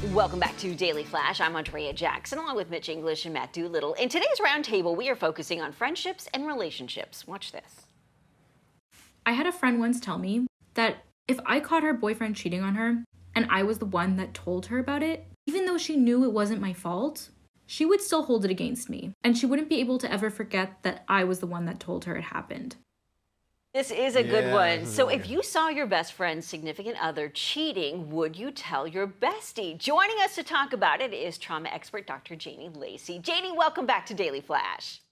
Welcome back to Daily Flash. I'm Andrea Jackson, along with Mitch English and Matt Doolittle. In today's roundtable, we are focusing on friendships and relationships. Watch this. I had a friend once tell me that if I caught her boyfriend cheating on her and I was the one that told her about it, even though she knew it wasn't my fault, she would still hold it against me, and she wouldn't be able to ever forget that I was the one that told her it happened. This is a good one. So if you saw your best friend's significant other cheating, would you tell your bestie? Joining us to talk about it is trauma expert Dr. Janie Lacy. Janie, welcome back to Daily Flash.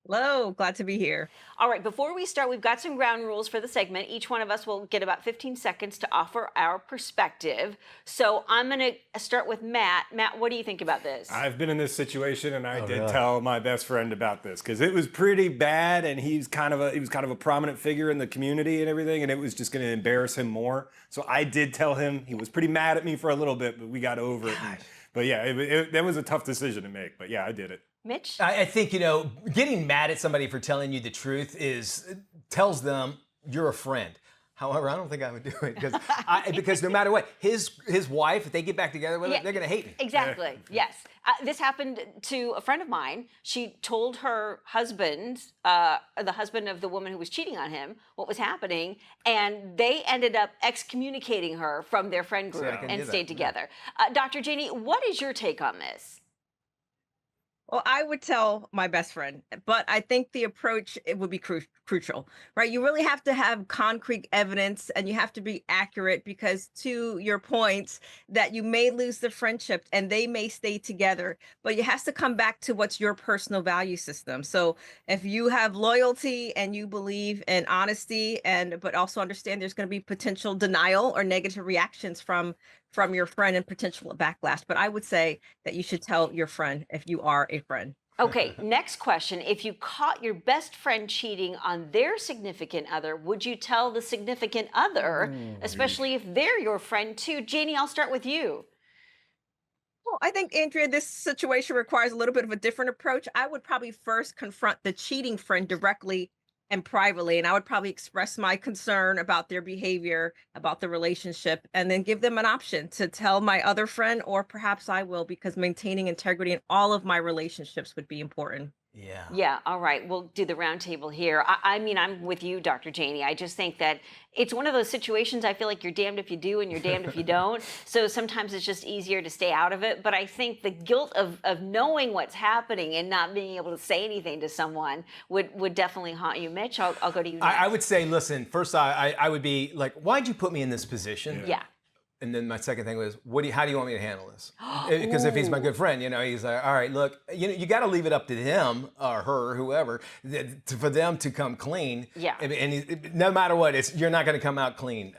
Hello, glad to be here. All right, before we start, we've got some ground rules for the segment. Each one of us will get about 15 seconds to offer our perspective. So I'm going to start with Matt. Matt, what do you think about this? I've been in this situation, and I did tell my best friend about this because it was pretty bad, and he was kind of a prominent figure in the community and everything, and it was just going to embarrass him more. So I did tell him. He was pretty mad at me for a little bit, but we got over it. But yeah, that was a tough decision to make. But yeah, I did it. Mitch? I think, getting mad at somebody for telling you the truth tells them you're a friend. However, I don't think I would do it because no matter what, his wife, if they get back together with it, they're going to hate me. Exactly. Yes. This happened to a friend of mine. She told her husband, the husband of the woman who was cheating on him, what was happening, and they ended up excommunicating her from their friend group and stayed together. Dr. Janie, what is your take on this? Well, I would tell my best friend, but I think the approach, it would be crucial, right? You really have to have concrete evidence and you have to be accurate because to your point that you may lose the friendship and they may stay together, but it has to come back to what's your personal value system. So if you have loyalty and you believe in honesty but also understand there's going to be potential denial or negative reactions from your friend and potential backlash. But I would say that you should tell your friend if you are a friend. Okay, next question. If you caught your best friend cheating on their significant other, would you tell the significant other, especially if they're your friend too? Janie, I'll start with you. Well, I think, Andrea, this situation requires a little bit of a different approach. I would probably first confront the cheating friend directly and privately, and I would probably express my concern about their behavior, about the relationship, and then give them an option to tell my other friend, or perhaps I will, because maintaining integrity in all of my relationships would be important. Yeah. All right. We'll do the roundtable here. I mean, I'm with you, Dr. Janie. I just think that it's one of those situations I feel like you're damned if you do and you're damned if you don't. So sometimes it's just easier to stay out of it. But I think the guilt of knowing what's happening and not being able to say anything to someone would definitely haunt you. Mitch, I'll go to you next. I would say, listen, first I would be like, why'd you put me in this position? Yeah. And then my second thing was, how do you want me to handle this? Because if he's my good friend, he's like, all right, look, you got to leave it up to him or her, whoever, for them to come clean. Yeah. And no matter what, you're not going to come out clean.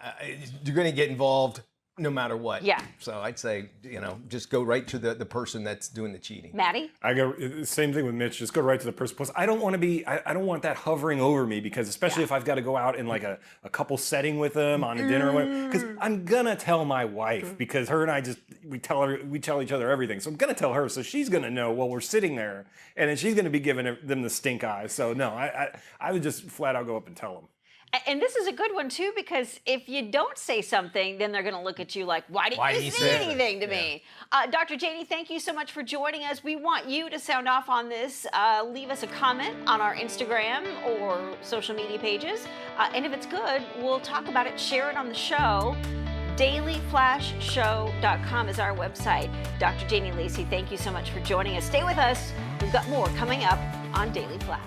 You're going to get involved no matter what. Yeah. So I'd say, just go right to the person that's doing the cheating. Maddie? I go same thing with Mitch. Just go right to the person. Plus, I don't want to be. I don't want that hovering over me because especially if I've got to go out in like a couple setting with them on a dinner, because I'm gonna tell my wife because her and I we tell each other everything. So I'm gonna tell her, so she's gonna know while we're sitting there, and then she's gonna be giving them the stink eye. So no, I would just flat out go up and tell them. And this is a good one, too, because if you don't say something, then they're going to look at you like, why didn't you say anything to me? Dr. Janie, thank you so much for joining us. We want you to sound off on this. Leave us a comment on our Instagram or social media pages. And if it's good, we'll talk about it, share it on the show. dailyflashshow.com is our website. Dr. Janie Lacy, thank you so much for joining us. Stay with us. We've got more coming up on Daily Flash.